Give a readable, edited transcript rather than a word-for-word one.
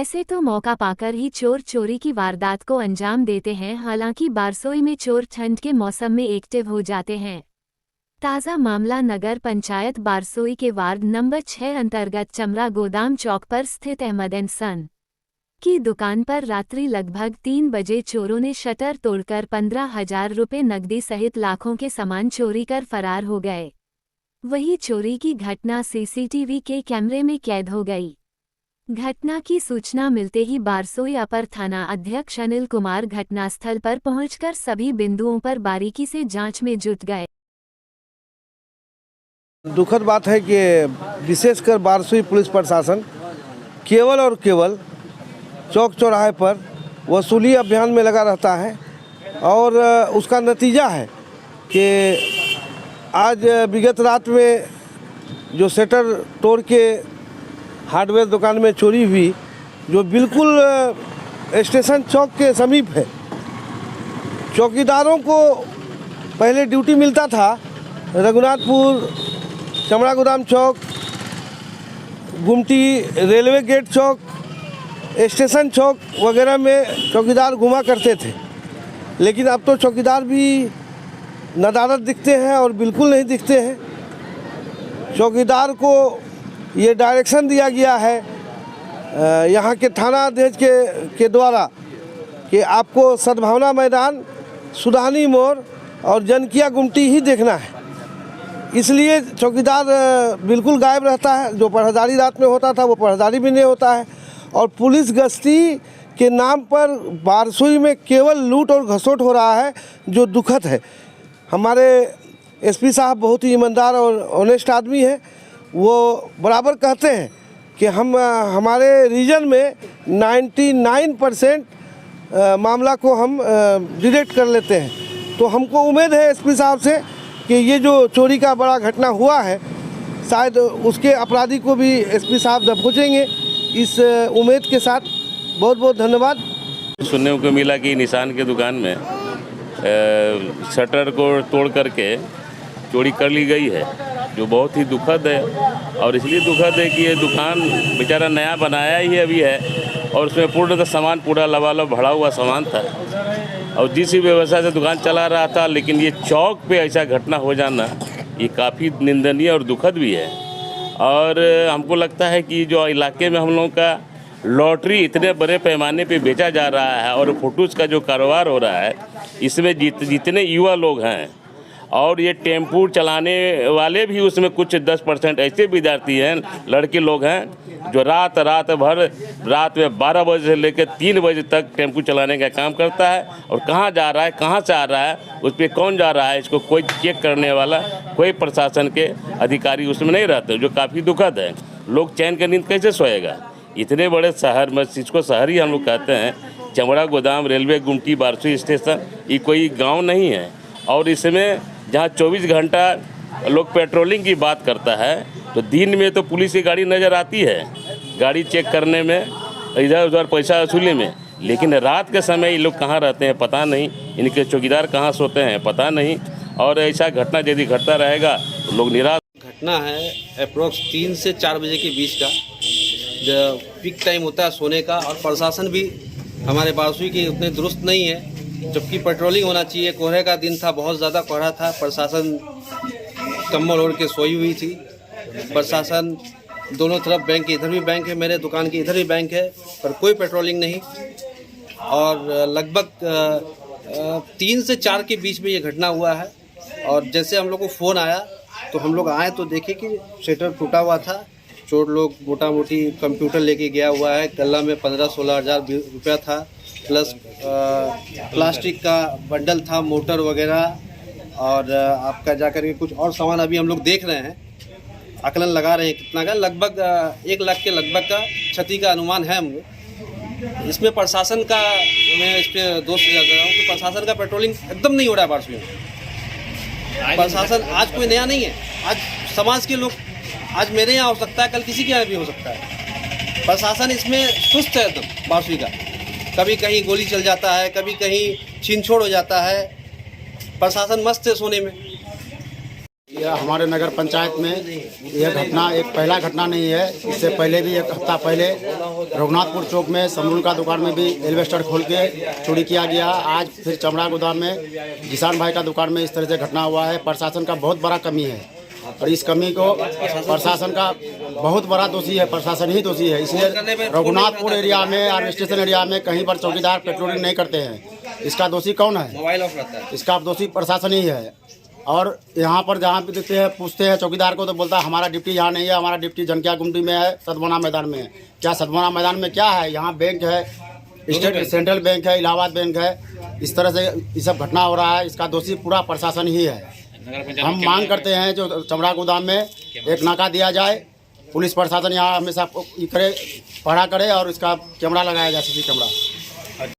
वैसे तो मौका पाकर ही चोर चोरी की वारदात को अंजाम देते हैं, हालांकि बारसोई में चोर ठंड के मौसम में एक्टिव हो जाते हैं। ताज़ा मामला नगर पंचायत बारसोई के वार्ड नंबर 6 अंतर्गत चमड़ा गोदाम चौक पर स्थित अहमद एंड सन की दुकान पर रात्रि लगभग 3 बजे चोरों ने शटर तोड़कर 15,000 रुपये नकदी सहित लाखों के सामान चोरी कर फरार हो गए। वही चोरी की घटना सीसीटीवी के कैमरे में कैद हो गई। घटना की सूचना मिलते ही बारसोई अपर थाना अध्यक्ष अनिल कुमार घटनास्थल पर पहुंचकर सभी बिंदुओं पर बारीकी से जांच में जुट गए। दुखद बात है कि विशेषकर बारसोई पुलिस प्रशासन केवल और केवल चौक चौराहे पर वसूली अभियान में लगा रहता है और उसका नतीजा है कि आज विगत रात में जो शटर तोड़ के हार्डवेयर दुकान में चोरी हुई, जो बिल्कुल स्टेशन चौक के समीप है। चौकीदारों को पहले ड्यूटी मिलता था रघुनाथपुर, चमड़ा गोदाम चौक, गुमटी, रेलवे गेट चौक, स्टेशन चौक वगैरह में चौकीदार घुमा करते थे। लेकिन अब तो चौकीदार भी नदारद दिखते हैं और बिल्कुल नहीं दिखते हैं। चौकीदार को ये डायरेक्शन दिया गया है यहाँ के थाना अध्यक्ष के द्वारा कि आपको सद्भावना मैदान, सुधानी मोड़ और जनकिया गुमटी ही देखना है। इसलिए चौकीदार बिल्कुल गायब रहता है। जो पहरेदारी रात में होता था वो पहरेदारी भी नहीं होता है और पुलिस गश्ती के नाम पर बारसोई में केवल लूट और घसोट हो रहा है, जो दुखद है। हमारे एसपी साहब बहुत ही ईमानदार और ऑनेस्ट आदमी हैं। वो बराबर कहते हैं कि हमारे रीजन में 99% मामला को हम डिटेक्ट कर लेते हैं। तो हमको उम्मीद है एसपी साहब से कि ये जो चोरी का बड़ा घटना हुआ है, शायद उसके अपराधी को भी एसपी साहब दबोचेंगे। इस उम्मीद के साथ बहुत बहुत धन्यवाद। सुनने को मिला कि निशान के दुकान में शटर को तोड़ करके चोरी कर ली गई है, जो बहुत ही दुखद है। और इसलिए दुखद है कि ये दुकान बेचारा नया बनाया ही अभी है और उसमें पूर्णतः सामान पूरा लबालब भरा हुआ सामान था और जिस व्यवस्था से दुकान चला रहा था। लेकिन ये चौक पे ऐसा घटना हो जाना ये काफ़ी निंदनीय और दुखद भी है। और हमको लगता है कि जो इलाके में हम लोगों का लॉटरी इतने बड़े पैमाने पे बेचा जा रहा है और फोटोज़ का जो कारोबार हो रहा है, इसमें जितने युवा लोग हैं और ये टेम्पू चलाने वाले भी उसमें कुछ 10% ऐसे विद्यार्थी हैं, लड़के लोग हैं जो रात में 12 बजे से लेकर 3 बजे तक टेम्पू चलाने का काम करता है। और कहाँ जा रहा है, कहाँ से आ रहा है, उस पर कौन जा रहा है, इसको कोई चेक करने वाला, कोई प्रशासन के अधिकारी उसमें नहीं रहते, जो काफ़ी दुखद है। लोग चैन की नींद कैसे सोएगा? इतने बड़े शहर में, जिसको शहर ही हम लोग कहते हैं, चमड़ा गोदाम, रेलवे गुमटी, बारसोई स्टेशन, ये कोई गाँव नहीं है। और इसमें जहाँ 24 घंटा लोग पेट्रोलिंग की बात करता है, तो दिन में तो पुलिस की गाड़ी नज़र आती है, गाड़ी चेक करने में, इधर उधर पैसा वसूली में। लेकिन रात के समय ये लोग कहाँ रहते हैं पता नहीं, इनके चौकीदार कहाँ सोते हैं पता नहीं। और ऐसा घटना यदि घटता रहेगा तो लोग निराश। घटना है अप्रोक्स 3 से 4 बजे के बीच का, जो पीक टाइम होता है सोने का। और प्रशासन भी हमारे बारसोई के उतने दुरुस्त नहीं है, जबकि पेट्रोलिंग होना चाहिए। कोहरे का दिन था, बहुत ज़्यादा कोहरा था। प्रशासन कम्बल ओढ़ के सोई हुई थी। प्रशासन दोनों तरफ बैंक है, इधर भी बैंक है, मेरे दुकान के इधर भी बैंक है, पर कोई पेट्रोलिंग नहीं। और लगभग 3 से 4 के बीच में ये घटना हुआ है। और जैसे हम लोग को फ़ोन आया तो हम लोग आए तो देखे कि शटर टूटा हुआ था। चोर लोग मोटा मोटी कंप्यूटर लेके गया हुआ है, गला में 15-16 हज़ार रुपया था, प्लस प्लास्टिक का बंडल था, मोटर वगैरह, और आपका जाकर के कुछ और सामान अभी हम लोग देख रहे हैं, आकलन लगा रहे हैं कितना का। लगभग 1 लाख के लगभग का क्षति का अनुमान है हम लोग। इसमें प्रशासन का मैं इस पर दोष लगा रहा हूँ कि प्रशासन का पेट्रोलिंग एकदम नहीं हो रहा है बारसोई में। प्रशासन आज कोई नया नहीं है, आज समाज के लोग, आज मेरे यहाँ हो सकता है, कल किसी के यहाँ भी हो सकता है। प्रशासन इसमें सुस्त है एकदम बारसोई का। कभी कहीं गोली चल जाता है, कभी कहीं छीन छोड़ हो जाता है। प्रशासन मस्त है सोने में। यह हमारे नगर पंचायत में यह घटना एक पहला घटना नहीं है। इससे पहले भी एक हफ्ता पहले रघुनाथपुर चौक में समरूल का दुकान में भी एल्वेस्टर खोल के चोरी किया गया। आज फिर चमड़ा गोदाम में किसान भाई का दुकान में इस तरह से घटना हुआ है। प्रशासन का बहुत बड़ा कमी है और इस कमी को प्रशासन का बहुत बड़ा दोषी है, प्रशासन ही दोषी है। इसलिए रघुनाथपुर एरिया में और स्टेशन एरिया में कहीं पर चौकीदार पेट्रोलिंग नहीं करते हैं। इसका दोषी कौन है? मोबाइल ऑफ रहता है। इसका दोषी प्रशासन ही है। और यहाँ पर जहाँ भी देखते हैं पूछते हैं चौकीदार को तो बोलता है हमारा ड्यूटी यहाँ नहीं है, हमारा ड्यूटी जनकिया गुमटी में है, सतवना मैदान में है। क्या सतवना मैदान में क्या है? यहाँ बैंक है, स्टेट सेंट्रल बैंक है, इलाहाबाद बैंक है। इस तरह से ये सब घटना हो रहा है। इसका दोषी पूरा प्रशासन ही है। हम मांग करते हैं जो चमड़ा गोदाम में एक नाका दिया जाए, पुलिस प्रशासन यहाँ हमेशा करे, पहरा करे और इसका कैमरा लगाया जाए, सीसी कैमरा।